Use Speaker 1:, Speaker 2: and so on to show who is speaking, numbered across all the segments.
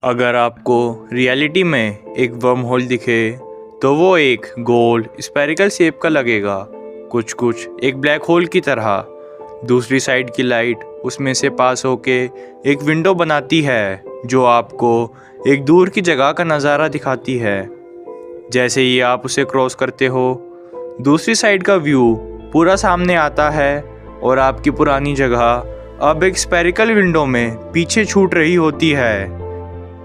Speaker 1: अगर आपको रियलिटी में एक वर्म होल दिखे तो वो एक गोल स्फेरिकल शेप का लगेगा, कुछ एक ब्लैक होल की तरह। दूसरी साइड की लाइट उसमें से पास होके एक विंडो बनाती है जो आपको एक दूर की जगह का नज़ारा दिखाती है। जैसे ही आप उसे क्रॉस करते हो, दूसरी साइड का व्यू पूरा सामने आता है और आपकी पुरानी जगह अब एक स्फेरिकल विंडो में पीछे छूट रही होती है।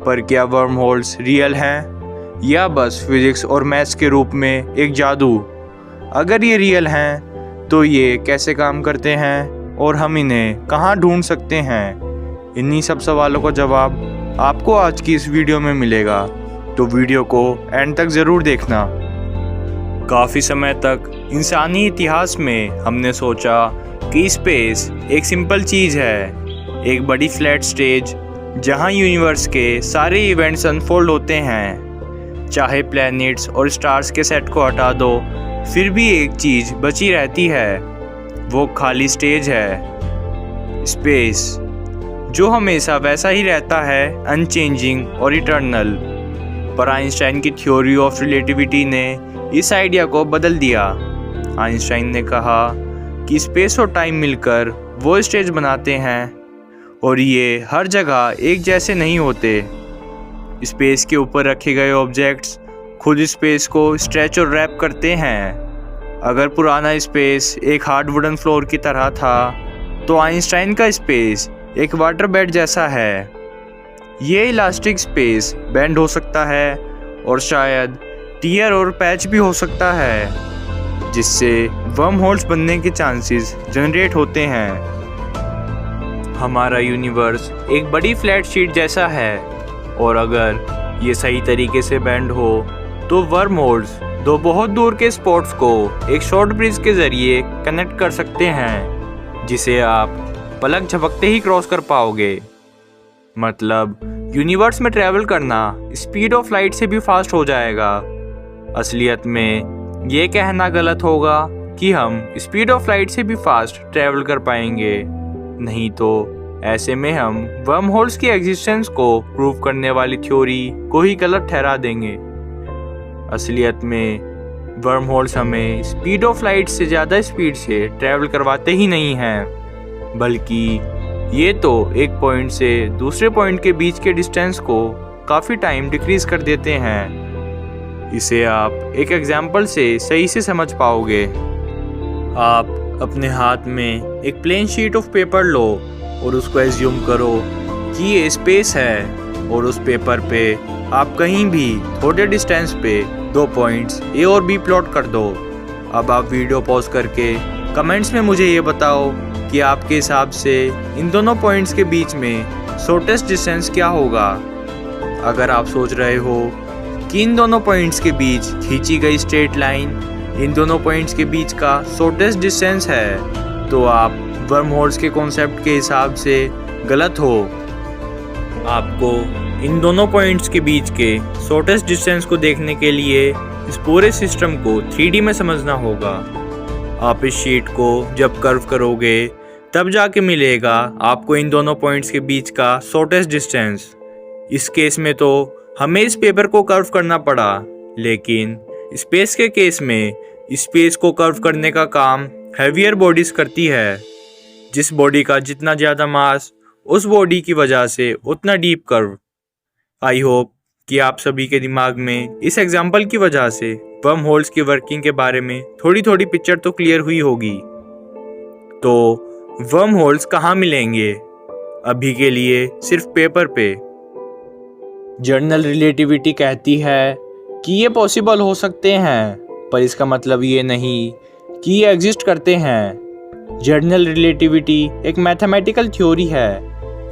Speaker 1: पर क्या वर्म होल्स रियल हैं या बस फिजिक्स और मैथ्स के रूप में एक जादू? अगर ये रियल हैं तो ये कैसे काम करते हैं और हम इन्हें कहाँ ढूंढ सकते हैं? इन्हीं सब सवालों का जवाब आपको आज की इस वीडियो में मिलेगा, तो वीडियो को एंड तक ज़रूर देखना। काफ़ी समय तक इंसानी इतिहास में हमने सोचा कि स्पेस एक सिंपल चीज़ है, एक बड़ी फ्लैट स्टेज जहां यूनिवर्स के सारे इवेंट्स अनफोल्ड होते हैं। चाहे प्लैनेट्स और स्टार्स के सेट को हटा दो, फिर भी एक चीज़ बची रहती है, वो खाली स्टेज है, स्पेस, जो हमेशा वैसा ही रहता है, अनचेंजिंग और इटर्नल। पर आइंस्टाइन की थ्योरी ऑफ रिलेटिविटी ने इस आइडिया को बदल दिया। आइंस्टाइन ने कहा कि स्पेस और टाइम मिलकर वो स्टेज बनाते हैं और ये हर जगह एक जैसे नहीं होते। स्पेस के ऊपर रखे गए ऑब्जेक्ट्स खुद स्पेस को स्ट्रेच और रैप करते हैं। अगर पुराना स्पेस एक हार्ड वुडन फ्लोर की तरह था, तो आइंस्टाइन का स्पेस एक वाटर बेड जैसा है। ये इलास्टिक स्पेस बेंड हो सकता है और शायद टियर और पैच भी हो सकता है, जिससे वर्म होल्स बनने के चांसेस जनरेट होते हैं। हमारा यूनिवर्स एक बड़ी फ्लैट शीट जैसा है और अगर ये सही तरीके से बेंड हो तो वर्म होल्स दो बहुत दूर के स्पॉट्स को एक शॉर्ट ब्रिज के ज़रिए कनेक्ट कर सकते हैं, जिसे आप पलक झपकते ही क्रॉस कर पाओगे। मतलब यूनिवर्स में ट्रैवल करना स्पीड ऑफ लाइट से भी फास्ट हो जाएगा। असलियत में ये कहना गलत होगा कि हम स्पीड ऑफ लाइट से भी फास्ट ट्रैवल कर पाएंगे, नहीं तो ऐसे में हम वर्म होल्स की एग्जिस्टेंस को प्रूव करने वाली थ्योरी को ही गलत ठहरा देंगे। असलियत में वर्म होल्स हमें स्पीड ऑफ लाइट से ज़्यादा स्पीड से ट्रैवल करवाते ही नहीं हैं, बल्कि ये तो एक पॉइंट से दूसरे पॉइंट के बीच के डिस्टेंस को काफ़ी टाइम डिक्रीज कर देते हैं। इसे आप एक एग्जाम्पल से सही से समझ पाओगे। आप अपने हाथ में एक प्लेन शीट ऑफ पेपर लो और उसको एज्यूम करो कि ये स्पेस है, और उस पेपर पे आप कहीं भी थोड़े डिस्टेंस पे दो पॉइंट्स ए और बी प्लॉट कर दो। अब आप वीडियो पॉज करके कमेंट्स में मुझे ये बताओ कि आपके हिसाब से इन दोनों पॉइंट्स के बीच में शॉर्टेस्ट डिस्टेंस क्या होगा। अगर आप सोच रहे हो कि इन दोनों पॉइंट्स के बीच खींची गई स्ट्रेट लाइन इन दोनों पॉइंट्स के बीच का शॉर्टेस्ट डिस्टेंस है, तो आप वर्म होल्स के कॉन्सेप्ट के हिसाब से गलत हो। आपको इन दोनों पॉइंट्स के बीच के शॉर्टेस्ट डिस्टेंस को देखने के लिए इस पूरे सिस्टम को 3D में समझना होगा। आप इस शीट को जब कर्व करोगे तब जाके मिलेगा आपको इन दोनों पॉइंट्स के बीच का शॉर्टेस्ट डिस्टेंस। इस केस में तो हमें इस पेपर को कर्व करना पड़ा, लेकिन स्पेस के केस में स्पेस को कर्व करने का काम हैवियर बॉडीज करती है। जिस बॉडी का जितना ज़्यादा मास, उस बॉडी की वजह से उतना डीप कर्व। आई होप कि आप सभी के दिमाग में इस एग्जाम्पल की वजह से वर्म होल्स की वर्किंग के बारे में थोड़ी थोड़ी पिक्चर तो क्लियर हुई होगी। तो वर्म होल्स कहाँ मिलेंगे? अभी के लिए सिर्फ पेपर पे। जनरल रिलेटिविटी कहती है कि ये पॉसिबल हो सकते हैं, पर इसका मतलब ये नहीं कि ये एग्जिस्ट करते हैं। जनरल रिलेटिविटी एक मैथमेटिकल थ्योरी है,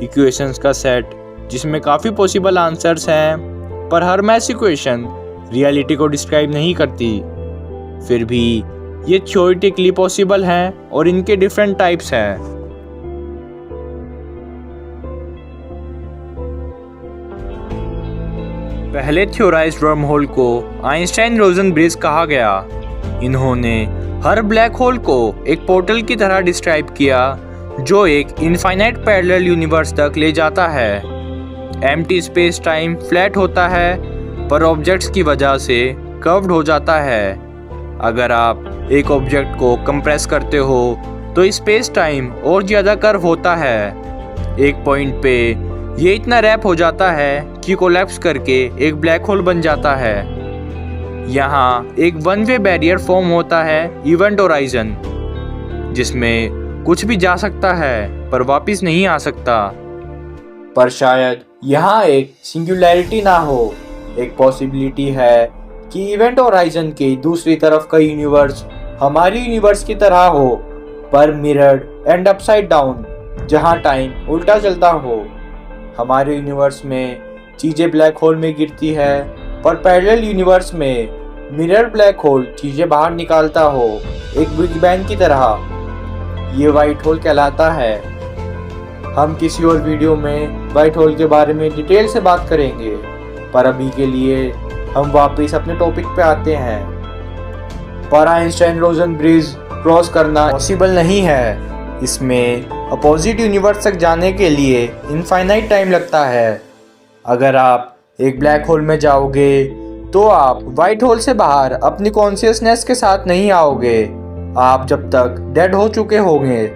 Speaker 1: इक्वेशंस का सेट जिसमें काफ़ी पॉसिबल आंसर्स हैं, पर हर मैथ्स इक्वेशन रियलिटी को डिस्क्राइब नहीं करती। फिर भी ये थ्योरेटिकली पॉसिबल हैं और इनके डिफरेंट टाइप्स हैं। पहले थ्योराइज्ड वर्म होल को आइंस्टाइन-रोजन ब्रिज कहा गया। इन्होंने हर ब्लैक होल को एक पोर्टल की तरह डिस्क्राइब किया जो एक इनफाइनाइट पैरेलल यूनिवर्स तक ले जाता है। एम्प्टी स्पेस टाइम फ्लैट होता है पर ऑब्जेक्ट्स की वजह से कर्व्ड हो जाता है। अगर आप एक ऑब्जेक्ट को कंप्रेस करते हो तो स्पेस टाइम और ज़्यादा कर्व होता है। एक पॉइंट पे ये इतना रैप हो जाता है कि कोलैप्स करके एक ब्लैक होल बन जाता है। यहाँ एक वन वे बैरियर फॉर्म होता है इवेंट होराइजन, जिसमें कुछ भी जा सकता है पर वापस नहीं आ सकता।
Speaker 2: पर शायद यहाँ एक सिंगुलैरिटी ना हो। एक पॉसिबिलिटी है कि इवेंट होराइजन की दूसरी तरफ का यूनिवर्स हमारी यूनिवर्स की तरह हो, पर मिरर्ड एंड अपसाइड डाउन, जहाँ टाइम उल्टा चलता हो। हमारे यूनिवर्स में चीज़ें ब्लैक होल में गिरती है, पर पैरेलल यूनिवर्स में मिरर ब्लैक होल चीज़ें बाहर निकालता हो, एक बिग बैंग की तरह। ये वाइट होल कहलाता है। हम किसी और वीडियो में वाइट होल के बारे में डिटेल से बात करेंगे, पर अभी के लिए हम वापस अपने टॉपिक पे आते हैं। पर आइंस्टाइन रोजन ब्रिज क्रॉस करना पॉसिबल नहीं है। इसमें अपोजिट यूनिवर्स तक जाने के लिए इनफाइनाइट टाइम लगता है। अगर आप एक ब्लैक होल में जाओगे तो आप वाइट होल से बाहर अपनी कॉन्शियसनेस के साथ नहीं आओगे, आप जब तक डेड हो चुके होंगे।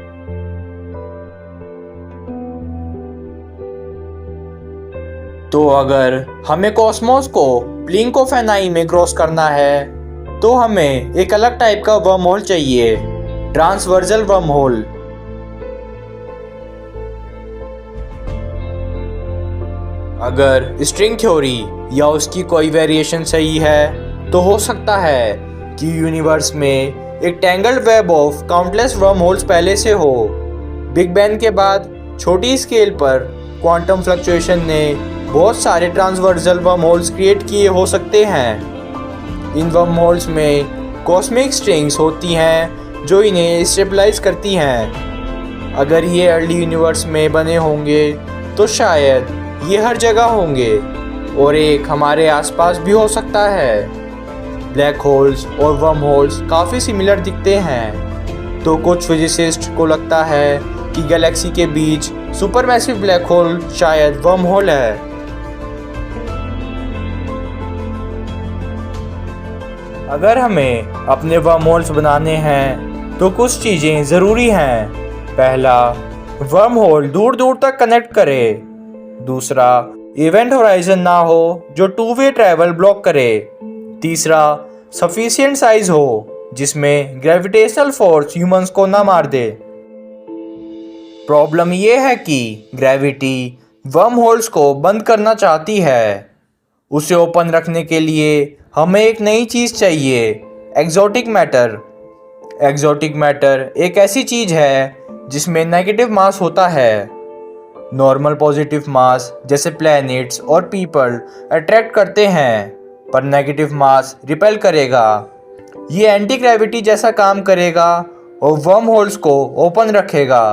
Speaker 2: तो अगर हमें कॉस्मोस को ब्लिंक ऑफ एन आई में क्रॉस करना है तो हमें एक अलग टाइप का वर्म होल चाहिए, ट्रांसवर्सल वर्म होल। अगर स्ट्रिंग थ्योरी या उसकी कोई वेरिएशन सही है तो हो सकता है कि यूनिवर्स में एक tangled web of countless worm holes पहले से हो। बिग बैंग के बाद छोटी स्केल पर क्वांटम फ्लक्चुएशन ने बहुत सारे ट्रांसवर्सल वर्म होल्स क्रिएट किए हो सकते हैं। इन वर्म होल्स में कॉस्मिक स्ट्रिंग्स होती हैं जो इन्हें स्टेबलाइज करती हैं। अगर ये अर्ली यूनिवर्स में बने होंगे तो शायद ये हर जगह होंगे और एक हमारे आसपास भी हो सकता है। ब्लैक होल्स और वर्म होल्स काफ़ी सिमिलर दिखते हैं, तो कुछ फिजिसिस्ट को लगता है कि गैलेक्सी के बीच सुपरमैसिव ब्लैक होल शायद वर्म होल है। अगर हमें अपने वर्म होल्स बनाने हैं तो कुछ चीज़ें ज़रूरी हैं। पहला, वर्म होल दूर दूर तक कनेक्ट करे। दूसरा, इवेंट होराइजन ना हो जो टू वे ट्रैवल ब्लॉक करे। तीसरा, सफिशिएंट साइज हो जिसमें ग्रेविटेशनल फोर्स ह्यूमंस को ना मार दे। प्रॉब्लम ये है कि ग्रेविटी वर्म होल्स को बंद करना चाहती है। उसे ओपन रखने के लिए हमें एक नई चीज़ चाहिए, एक्सोटिक मैटर। एक्सोटिक मैटर एक ऐसी चीज़ है जिसमें नेगेटिव मास होता है। नॉर्मल पॉजिटिव मास जैसे प्लैनेट्स और पीपल अट्रैक्ट करते हैं, पर नेगेटिव मास रिपेल करेगा। ये एंटी ग्रेविटी जैसा काम करेगा और वर्म होल्स को ओपन रखेगा।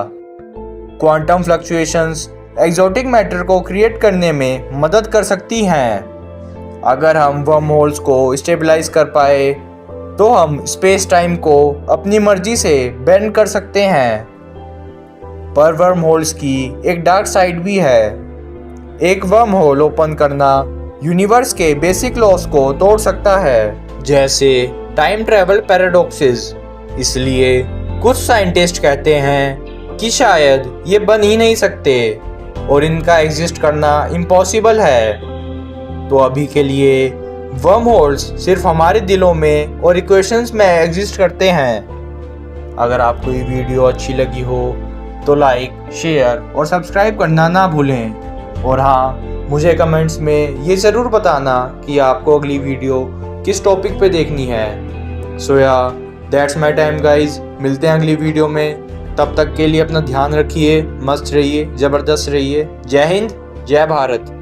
Speaker 2: क्वांटम फ्लक्चुएशंस एक्सोटिक मैटर को क्रिएट करने में मदद कर सकती हैं। अगर हम वर्म होल्स को स्टेबलाइज कर पाए तो हम स्पेस टाइम को अपनी मर्जी से बेंड कर सकते हैं। पर वर्म होल्स की एक डार्क साइड भी है। एक वर्म होल ओपन करना यूनिवर्स के बेसिक लॉस को तोड़ सकता है, जैसे टाइम ट्रैवल पैराडॉक्सेस। इसलिए कुछ साइंटिस्ट कहते हैं कि शायद ये बन ही नहीं सकते और इनका एग्जिस्ट करना इम्पॉसिबल है। तो अभी के लिए वर्म होल्स सिर्फ हमारे दिलों में और इक्वेशंस में एग्जिस्ट करते हैं। अगर आपको ये वीडियो अच्छी लगी हो तो लाइक, शेयर और सब्सक्राइब करना ना भूलें। और हाँ, मुझे कमेंट्स में ये ज़रूर बताना कि आपको अगली वीडियो किस टॉपिक पे देखनी है। सो या दैट्स माय टाइम गाइज। मिलते हैं अगली वीडियो में। तब तक के लिए अपना ध्यान रखिए, मस्त रहिए, ज़बरदस्त रहिए। जय हिंद, जय भारत।